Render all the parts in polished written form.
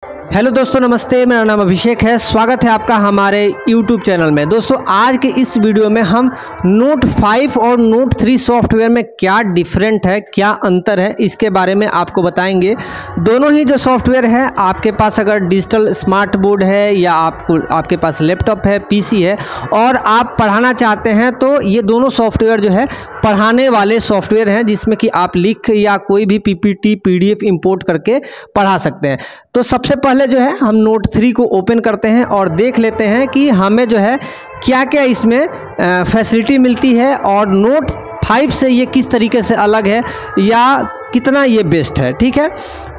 Hello दोस्तों, नमस्ते। मेरा नाम अभिषेक है। स्वागत है आपका हमारे YouTube चैनल में। दोस्तों, आज के इस वीडियो में हम नोट 5 और नोट 3 सॉफ्टवेयर में क्या डिफरेंट है, क्या अंतर है, इसके बारे में आपको बताएंगे। दोनों ही जो सॉफ्टवेयर है, आपके पास अगर डिजिटल स्मार्ट बोर्ड है या आपके पास लैपटॉप है, PC है और आप पढ़ाना चाहते हैं तो ये दोनों सॉफ्टवेयर जो है पढ़ाने वाले सॉफ्टवेयर हैं, जिसमें कि आप लिख या कोई भी PPT PDF इंपोर्ट करके पढ़ा सकते हैं। तो सबसे पहले जो है हम नोट 3 को ओपन करते हैं और देख लेते हैं कि हमें जो है क्या क्या इसमें फैसिलिटी मिलती है और नोट 5 से ये किस तरीके से अलग है या कितना ये बेस्ट है। ठीक है,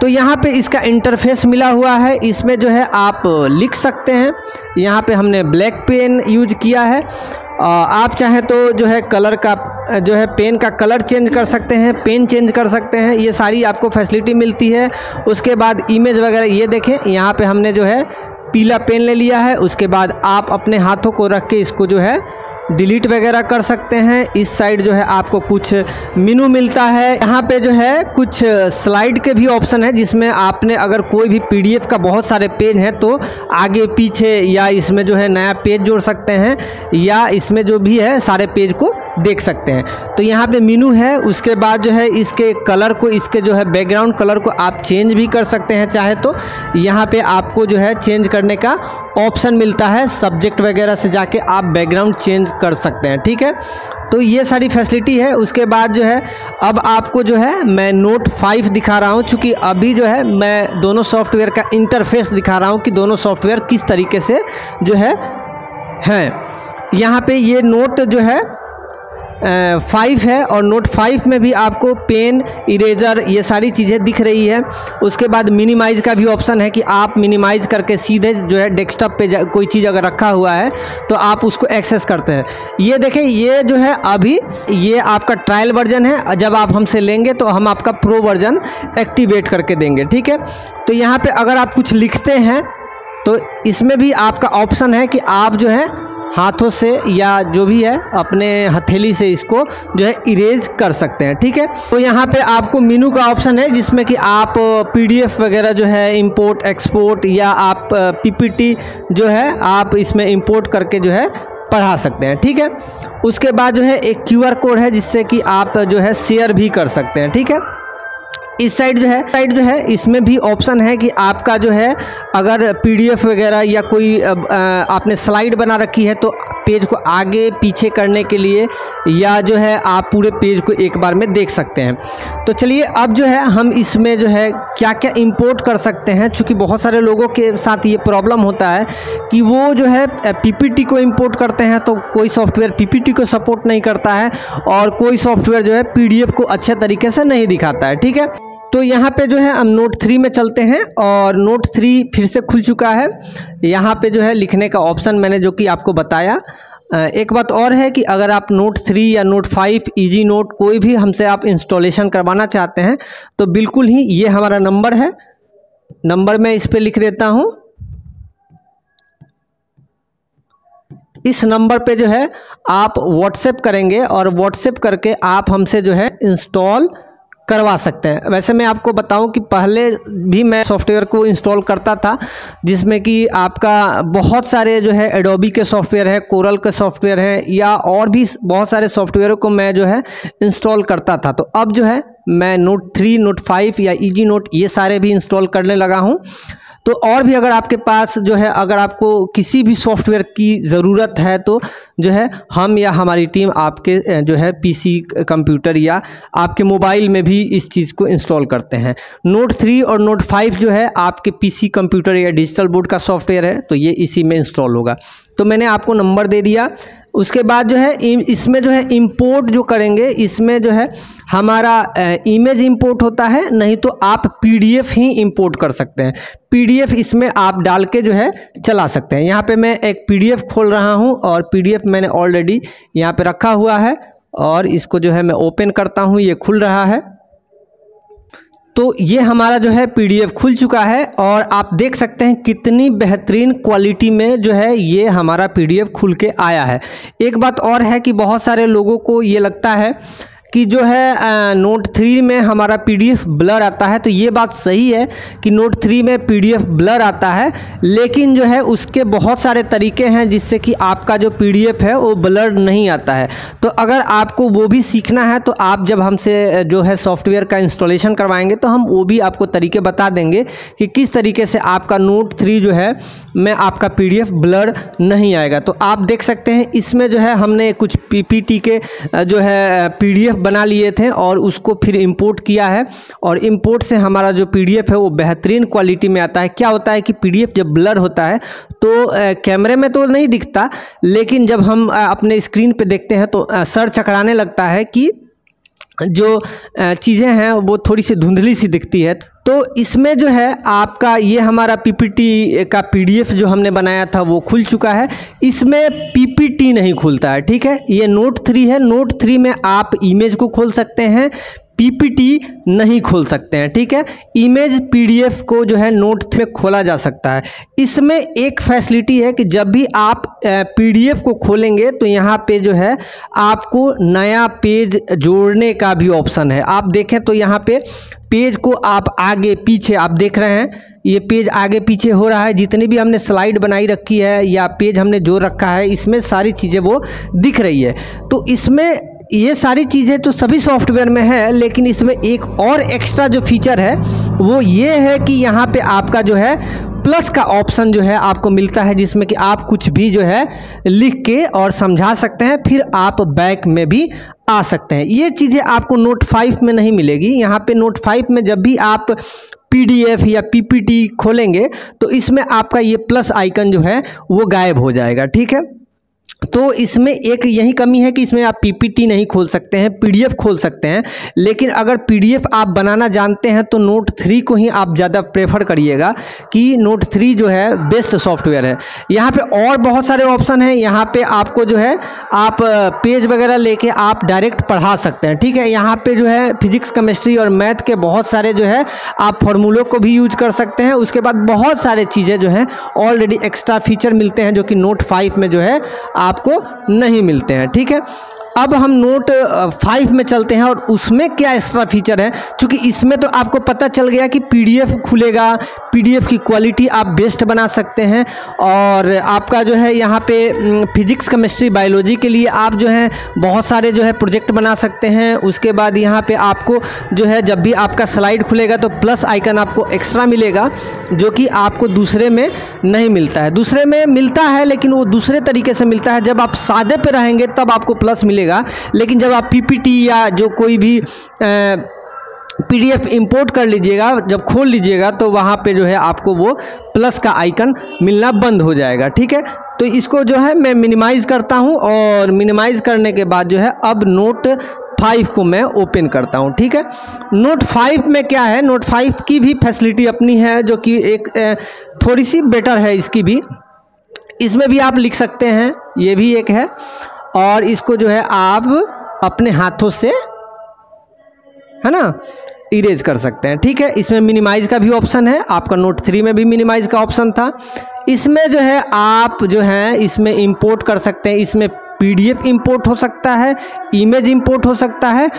तो यहाँ पे इसका इंटरफेस मिला हुआ है। इसमें जो है आप लिख सकते हैं। यहाँ पे हमने ब्लैक पेन यूज किया है। आप चाहें तो जो है कलर का जो है पेन का कलर चेंज कर सकते हैं, पेन चेंज कर सकते हैं। ये सारी आपको फैसिलिटी मिलती है। उसके बाद इमेज वगैरह, ये देखें यहाँ पे हमने जो है पीला पेन ले लिया है। उसके बाद आप अपने हाथों को रख के इसको जो है डिलीट वगैरह कर सकते हैं। इस साइड जो है आपको कुछ मेनू मिलता है। यहाँ पे जो है कुछ स्लाइड के भी ऑप्शन है, जिसमें आपने अगर कोई भी PDF का बहुत सारे पेज हैं तो आगे पीछे या इसमें जो है नया पेज जोड़ सकते हैं या इसमें जो भी है सारे पेज को देख सकते हैं। तो यहाँ पे मेनू है। उसके बाद जो है इसके कलर को, इसके जो है बैकग्राउंड कलर को आप चेंज भी कर सकते हैं चाहे तो। यहाँ पे आपको जो है चेंज करने का ऑप्शन मिलता है। सब्जेक्ट वगैरह से जाके आप बैकग्राउंड चेंज कर सकते हैं। ठीक है, तो ये सारी फैसिलिटी है। उसके बाद जो है अब आपको जो है मैं नोट 5 दिखा रहा हूँ, चूँकि अभी जो है मैं दोनों सॉफ्टवेयर का इंटरफेस दिखा रहा हूँ कि दोनों सॉफ्टवेयर किस तरीके से जो है हैं। यहाँ पे ये नोट जो है 5 है और नोट 5 में भी आपको पेन, इरेजर, ये सारी चीज़ें दिख रही है। उसके बाद मिनिमाइज़ का भी ऑप्शन है कि आप मिनिमाइज़ करके सीधे जो है डेस्कटॉप पे कोई चीज़ अगर रखा हुआ है तो आप उसको एक्सेस करते हैं। ये देखें, ये जो है अभी ये आपका ट्रायल वर्जन है। जब आप हमसे लेंगे तो हम आपका प्रो वर्जन एक्टिवेट करके देंगे। ठीक है, तो यहाँ पर अगर आप कुछ लिखते हैं तो इसमें भी आपका ऑप्शन है कि आप जो है हाथों से या जो भी है अपने हथेली से इसको जो है इरेज कर सकते हैं। ठीक है, तो यहाँ पे आपको मेनू का ऑप्शन है, जिसमें कि आप PDF वगैरह जो है इंपोर्ट एक्सपोर्ट या आप PPT जो है आप इसमें इंपोर्ट करके जो है पढ़ा सकते हैं। ठीक है, उसके बाद जो है एक QR कोड है, जिससे कि आप जो है शेयर भी कर सकते हैं। ठीक है, इस साइड जो है इसमें भी ऑप्शन है कि आपका जो है अगर PDF वगैरह या कोई आपने स्लाइड बना रखी है तो पेज को आगे पीछे करने के लिए या जो है आप पूरे पेज को एक बार में देख सकते हैं। तो चलिए अब जो है हम इसमें जो है क्या क्या इंपोर्ट कर सकते हैं, क्योंकि बहुत सारे लोगों के साथ ये प्रॉब्लम होता है कि वो जो है PPT को इंपोर्ट करते हैं तो कोई सॉफ्टवेयर PPT को सपोर्ट नहीं करता है और कोई सॉफ्टवेयर जो है PDF को अच्छे तरीके से नहीं दिखाता है। ठीक है, तो यहाँ पे जो है हम नोट 3 में चलते हैं और नोट 3 फिर से खुल चुका है। यहाँ पे जो है लिखने का ऑप्शन मैंने जो कि आपको बताया। एक बात और है कि अगर आप नोट 3 या नोट 5 इजी नोट कोई भी हमसे आप इंस्टॉलेशन करवाना चाहते हैं तो बिल्कुल ही ये हमारा नंबर है। नंबर मैं इस पर लिख देता हूँ। इस नंबर पे जो है आप व्हाट्सएप करेंगे और व्हाट्सएप करके आप हमसे जो है इंस्टॉल करवा सकते हैं। वैसे मैं आपको बताऊं कि पहले भी मैं सॉफ्टवेयर को इंस्टॉल करता था, जिसमें कि आपका बहुत सारे जो है एडोबी के सॉफ्टवेयर है, कोरल के सॉफ्टवेयर है या और भी बहुत सारे सॉफ्टवेयरों को मैं जो है इंस्टॉल करता था। तो अब जो है मैं नोट 3, नोट 5 या इजी नोट ये सारे भी इंस्टॉल करने लगा हूँ। तो और भी अगर आपके पास जो है अगर आपको किसी भी सॉफ्टवेयर की ज़रूरत है तो जो है हम या हमारी टीम आपके जो है PC कंप्यूटर या आपके मोबाइल में भी इस चीज़ को इंस्टॉल करते हैं। नोट 3 और नोट 5 जो है आपके PC कंप्यूटर या डिजिटल बोर्ड का सॉफ्टवेयर है, तो ये इसी में इंस्टॉल होगा। तो मैंने आपको नंबर दे दिया। उसके बाद जो है इसमें जो है इंपोर्ट जो करेंगे, इसमें जो है हमारा इमेज इंपोर्ट होता है, नहीं तो आप PDF ही इंपोर्ट कर सकते हैं। PDF इसमें आप डाल के जो है चला सकते हैं। यहाँ पे मैं एक PDF खोल रहा हूँ और PDF मैंने ऑलरेडी यहाँ पे रखा हुआ है और इसको जो है मैं ओपन करता हूँ, ये खुल रहा है। तो ये हमारा जो है PDF खुल चुका है और आप देख सकते हैं कितनी बेहतरीन क्वालिटी में जो है ये हमारा PDF खुल के आया है। एक बात और है कि बहुत सारे लोगों को ये लगता है कि जो है नोट 3 में हमारा PDF ब्लर आता है, तो ये बात सही है कि नोट 3 में PDF ब्लर आता है, लेकिन जो है उसके बहुत सारे तरीके हैं जिससे कि आपका जो PDF है वो ब्लर नहीं आता है। तो अगर आपको वो भी सीखना है तो आप जब हमसे जो है सॉफ्टवेयर का इंस्टॉलेशन करवाएंगे तो हम वो भी आपको तरीके बता देंगे कि किस तरीके से आपका नोट 3 जो है में आपका PDF ब्लर नहीं आएगा। तो आप देख सकते हैं इसमें जो है हमने कुछ PPT के जो है PDF बना लिए थे और उसको फिर इंपोर्ट किया है, और इंपोर्ट से हमारा जो PDF है वो बेहतरीन क्वालिटी में आता है। क्या होता है कि PDF जब ब्लर होता है तो कैमरे में तो नहीं दिखता, लेकिन जब हम अपने स्क्रीन पे देखते हैं तो सर चकराने लगता है कि जो चीज़ें हैं वो थोड़ी सी धुंधली सी दिखती है। तो इसमें जो है आपका ये हमारा PPT का PDF जो हमने बनाया था वो खुल चुका है। इसमें PPT नहीं खुलता है, ठीक है। ये नोट 3 है, नोट 3 में आप इमेज को खोल सकते हैं, PPT नहीं खोल सकते हैं, ठीक है। इमेज PDF को जो है नोट 3 में खोला जा सकता है। इसमें एक फैसिलिटी है कि जब भी आप PDF को खोलेंगे तो यहाँ पे जो है आपको नया पेज जोड़ने का भी ऑप्शन है। आप देखें तो यहाँ पे पेज को आप आगे पीछे आप देख रहे हैं, ये पेज आगे पीछे हो रहा है। जितनी भी हमने स्लाइड बनाई रखी है या पेज हमने जोड़ रखा है, इसमें सारी चीज़ें वो दिख रही है। तो इसमें ये सारी चीज़ें तो सभी सॉफ्टवेयर में है, लेकिन इसमें एक और एक्स्ट्रा जो फीचर है वो ये है कि यहाँ पे आपका जो है प्लस का ऑप्शन जो है आपको मिलता है, जिसमें कि आप कुछ भी जो है लिख के और समझा सकते हैं, फिर आप बैक में भी आ सकते हैं। ये चीज़ें आपको नोट 5 में नहीं मिलेगी। यहाँ पे नोट 5 में जब भी आप PDF या PPT खोलेंगे तो इसमें आपका ये प्लस आइकन जो है वो गायब हो जाएगा, ठीक है। तो इसमें एक यही कमी है कि इसमें आप PPT नहीं खोल सकते हैं, PDF खोल सकते हैं। लेकिन अगर PDF आप बनाना जानते हैं तो नोट 3 को ही आप ज़्यादा प्रेफर करिएगा कि नोट 3 जो है बेस्ट सॉफ्टवेयर है। यहाँ पे और बहुत सारे ऑप्शन हैं। यहाँ पे आपको जो है आप पेज वगैरह लेके आप डायरेक्ट पढ़ा सकते हैं, ठीक है। यहाँ पे जो है फिजिक्स, केमिस्ट्री और मैथ के बहुत सारे जो है आप फॉर्मूलों को भी यूज कर सकते हैं। उसके बाद बहुत सारे चीज़ें जो हैं ऑलरेडी एक्स्ट्रा फीचर मिलते हैं जो कि नोट 5 में जो है आपको नहीं मिलते हैं, ठीक है। अब हम नोट 5 में चलते हैं और उसमें क्या एक्स्ट्रा फीचर है, क्योंकि इसमें तो आपको पता चल गया कि PDF खुलेगा, PDF की क्वालिटी आप बेस्ट बना सकते हैं, और आपका जो है यहाँ पे फिजिक्स, केमिस्ट्री, बायोलॉजी के लिए आप जो है बहुत सारे जो है प्रोजेक्ट बना सकते हैं। उसके बाद यहाँ पे आपको जो है जब भी आपका स्लाइड खुलेगा तो प्लस आइकन आपको एक्स्ट्रा मिलेगा, जो कि आपको दूसरे में नहीं मिलता है। दूसरे में मिलता है लेकिन वो दूसरे तरीके से मिलता है। जब आप सादे पे रहेंगे तब आपको प्लस मिलेगा, लेकिन जब आप PPT या जो कोई भी PDF इंपोर्ट कर लीजिएगा, जब खोल लीजिएगा तो वहाँ पे जो है आपको वो प्लस का आइकन मिलना बंद हो जाएगा, ठीक है। तो इसको जो है मैं मिनिमाइज़ करता हूँ, और मिनिमाइज़ करने के बाद जो है अब नोट 5 को मैं ओपन करता हूँ, ठीक है। नोट 5 में क्या है, नोट 5 की भी फैसिलिटी अपनी है जो कि एक थोड़ी सी बेटर है इसकी भी। इसमें भी आप लिख सकते हैं, ये भी एक है, और इसको जो है आप अपने हाथों से है ना इरेज कर सकते हैं, ठीक है। इसमें मिनिमाइज का भी ऑप्शन है, आपका नोट 3 में भी मिनिमाइज का ऑप्शन था। इसमें जो है आप जो है इसमें इंपोर्ट कर सकते हैं। इसमें PDF इंपोर्ट हो सकता है, इमेज इंपोर्ट हो सकता है,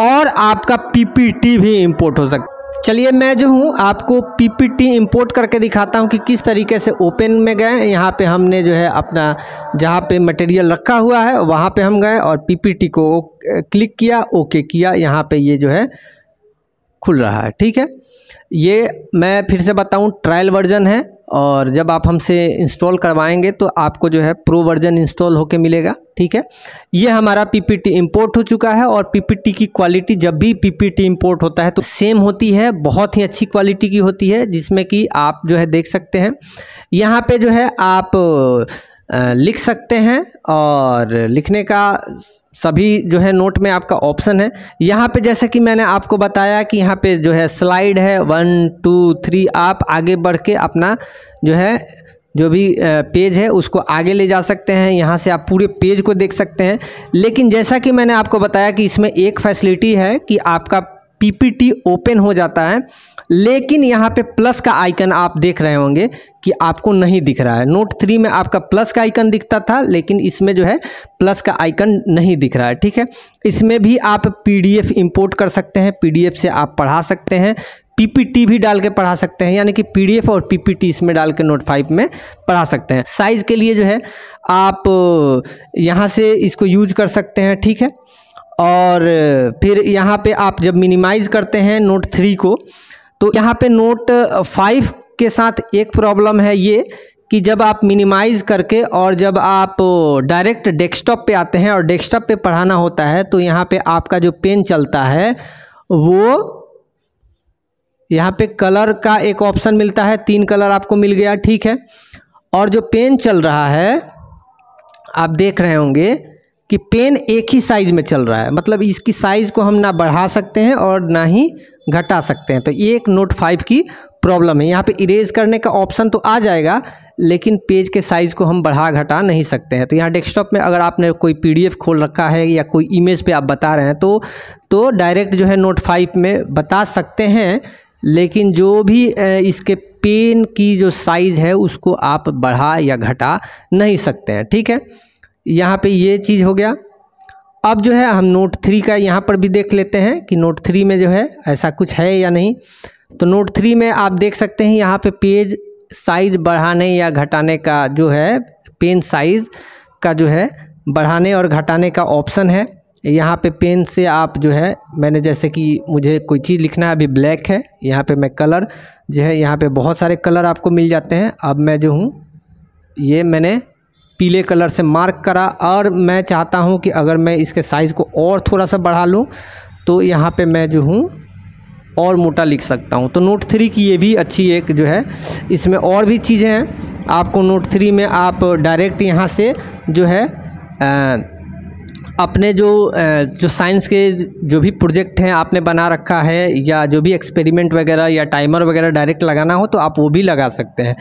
और आपका PPT भी इंपोर्ट हो सकता है। चलिए मैं जो हूँ आपको PPT इंपोर्ट करके दिखाता हूँ कि किस तरीके से ओपन में गए। यहाँ पे हमने जो है अपना जहाँ पे मटेरियल रखा हुआ है वहाँ पे हम गए और PPT को क्लिक किया, ओके किया। यहाँ पे ये जो है खुल रहा है, ठीक है। ये मैं फिर से बताऊँ ट्रायल वर्जन है, और जब आप हमसे इंस्टॉल करवाएंगे तो आपको जो है प्रो वर्जन इंस्टॉल होके मिलेगा, ठीक है। ये हमारा PPT इंपोर्ट हो चुका है, और PPT की क्वालिटी जब भी PPT इंपोर्ट होता है तो सेम होती है, बहुत ही अच्छी क्वालिटी की होती है, जिसमें कि आप जो है देख सकते हैं। यहाँ पे जो है आप लिख सकते हैं, और लिखने का सभी जो है नोट में आपका ऑप्शन है। यहाँ पे जैसे कि मैंने आपको बताया कि यहाँ पे जो है स्लाइड है 1 2 3, आप आगे बढ़ के अपना जो है जो भी पेज है उसको आगे ले जा सकते हैं। यहाँ से आप पूरे पेज को देख सकते हैं। लेकिन जैसा कि मैंने आपको बताया कि इसमें एक फैसिलिटी है कि आपका PPT ओपन हो जाता है, लेकिन यहाँ पे प्लस का आइकन आप देख रहे होंगे कि आपको नहीं दिख रहा है। नोट 3 में आपका प्लस का आइकन दिखता था, लेकिन इसमें जो है प्लस का आइकन नहीं दिख रहा है। ठीक है, इसमें भी आप PDF इंपोर्ट कर सकते हैं, PDF से आप पढ़ा सकते हैं, PPT भी डाल के पढ़ा सकते हैं, यानी कि PDF और PPT इसमें डाल के नोट 5 में पढ़ा सकते हैं। साइज़ के लिए जो है आप यहाँ से इसको यूज कर सकते हैं। ठीक है, और फिर यहाँ पे आप जब मिनिमाइज़ करते हैं नोट 3 को, तो यहाँ पे नोट 5 के साथ एक प्रॉब्लम है ये कि जब आप मिनिमाइज़ करके और जब आप डायरेक्ट डेस्कटॉप पे आते हैं और डेस्कटॉप पे पढ़ाना होता है, तो यहाँ पे आपका जो पेन चलता है वो यहाँ पे कलर का एक ऑप्शन मिलता है, 3 कलर आपको मिल गया। ठीक है, और जो पेन चल रहा है आप देख रहे होंगे कि पेन एक ही साइज़ में चल रहा है, मतलब इसकी साइज़ को हम ना बढ़ा सकते हैं और ना ही घटा सकते हैं। तो ये एक नोट 5 की प्रॉब्लम है। यहाँ पे इरेज करने का ऑप्शन तो आ जाएगा, लेकिन पेज के साइज़ को हम बढ़ा घटा नहीं सकते हैं। तो यहाँ डेस्कटॉप में अगर आपने कोई PDF खोल रखा है या कोई इमेज पे आप बता रहे हैं तो डायरेक्ट जो है नोट 5 में बता सकते हैं, लेकिन जो भी इसके पेन की जो साइज़ है उसको आप बढ़ा या घटा नहीं सकते हैं। ठीक है, यहाँ पे ये चीज़ हो गया। अब जो है हम नोट 3 का यहाँ पर भी देख लेते हैं कि नोट 3 में जो है ऐसा कुछ है या नहीं। तो नोट 3 में आप देख सकते हैं यहाँ पे पेज साइज़ बढ़ाने या घटाने का जो है, पेन साइज़ का जो है बढ़ाने और घटाने का ऑप्शन है। यहाँ पे पेन से आप जो है, मैंने जैसे कि मुझे कोई चीज़ लिखना है, अभी ब्लैक है, यहाँ पे मैं कलर जो है, यहाँ पे बहुत सारे कलर आपको मिल जाते हैं। अब मैं जो हूँ ये मैंने पीले कलर से मार्क करा और मैं चाहता हूँ कि अगर मैं इसके साइज़ को और थोड़ा सा बढ़ा लूँ तो यहाँ पे मैं जो हूँ और मोटा लिख सकता हूँ। तो नोट 3 की ये भी अच्छी एक जो है, इसमें और भी चीज़ें हैं। आपको नोट 3 में आप डायरेक्ट यहाँ से जो है अपने जो साइंस के जो भी प्रोजेक्ट हैं आपने बना रखा है, या जो भी एक्सपेरिमेंट वगैरह या टाइमर वगैरह डायरेक्ट लगाना हो तो आप वो भी लगा सकते हैं।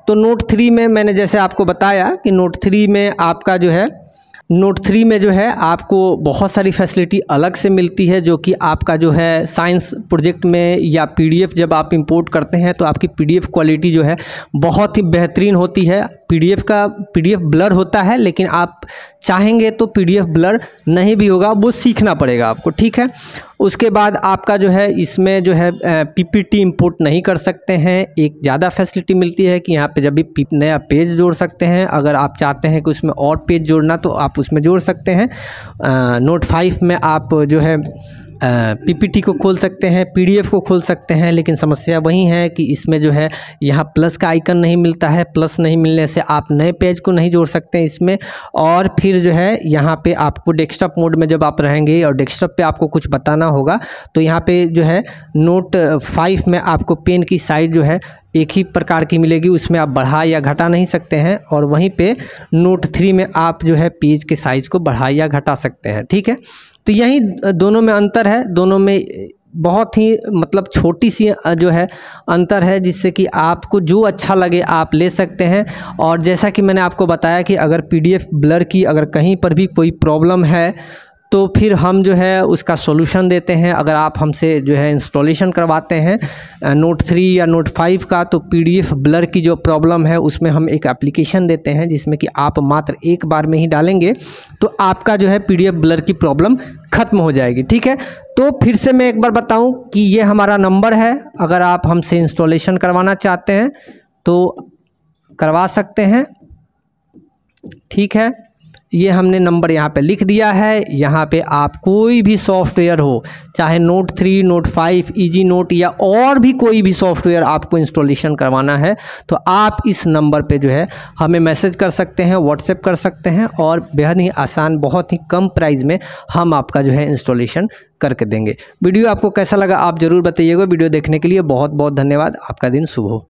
तो नोट 3 में मैंने जैसे आपको बताया कि नोट 3 में आपका जो है, नोट 3 में जो है आपको बहुत सारी फैसिलिटी अलग से मिलती है, जो कि आपका जो है साइंस प्रोजेक्ट में या PDF जब आप इंपोर्ट करते हैं तो आपकी PDF क्वालिटी जो है बहुत ही बेहतरीन होती है। PDF ब्लर होता है, लेकिन आप चाहेंगे तो PDF ब्लर नहीं भी होगा, वो सीखना पड़ेगा आपको। ठीक है, उसके बाद आपका जो है इसमें जो है PPT इंपोर्ट नहीं कर सकते हैं। एक ज़्यादा फैसिलिटी मिलती है कि यहाँ पे जब भी नया पेज जोड़ सकते हैं, अगर आप चाहते हैं कि उसमें और पेज जोड़ना तो आप उसमें जोड़ सकते हैं। नोट 5 में आप जो है PPT को खोल सकते हैं, PDF को खोल सकते हैं, लेकिन समस्या वही है कि इसमें जो है यहाँ प्लस का आइकन नहीं मिलता है। प्लस नहीं मिलने से आप नए पेज को नहीं जोड़ सकते हैं इसमें। और फिर जो है यहाँ पे आपको डेस्कटॉप मोड में जब आप रहेंगे और डेस्कटॉप पे आपको कुछ बताना होगा तो यहाँ पे जो है नोट 5 में आपको पेन की साइज़ जो है एक ही प्रकार की मिलेगी, उसमें आप बढ़ा या घटा नहीं सकते हैं। और वहीं पे नोट 3 में आप जो है पेज के साइज़ को बढ़ा या घटा सकते हैं। ठीक है, तो यही दोनों में अंतर है। दोनों में बहुत ही मतलब छोटी सी जो है अंतर है, जिससे कि आपको जो अच्छा लगे आप ले सकते हैं। और जैसा कि मैंने आपको बताया कि अगर PDF ब्लर की अगर कहीं पर भी कोई प्रॉब्लम है तो फिर हम जो है उसका सॉल्यूशन देते हैं। अगर आप हमसे जो है इंस्टॉलेशन करवाते हैं नोट 3 या नोट 5 का, तो PDF ब्लर की जो प्रॉब्लम है उसमें हम एक एप्लीकेशन देते हैं, जिसमें कि आप मात्र एक बार में ही डालेंगे तो आपका जो है PDF ब्लर की प्रॉब्लम ख़त्म हो जाएगी। ठीक है, तो फिर से मैं एक बार बताऊं कि ये हमारा नंबर है। अगर आप हमसे इंस्टॉलेशन करवाना चाहते हैं तो करवा सकते हैं। ठीक है, ये हमने नंबर यहाँ पे लिख दिया है। यहाँ पे आप कोई भी सॉफ्टवेयर हो, चाहे नोट 3, नोट 5, इजी नोट या और भी कोई भी सॉफ्टवेयर आपको इंस्टॉलेशन करवाना है तो आप इस नंबर पे जो है हमें मैसेज कर सकते हैं, व्हाट्सएप कर सकते हैं, और बेहद ही आसान, बहुत ही कम प्राइस में हम आपका जो है इंस्टॉलेशन करके देंगे। वीडियो आपको कैसा लगा आप ज़रूर बताइएगा। वीडियो देखने के लिए बहुत बहुत धन्यवाद। आपका दिन शुभ हो।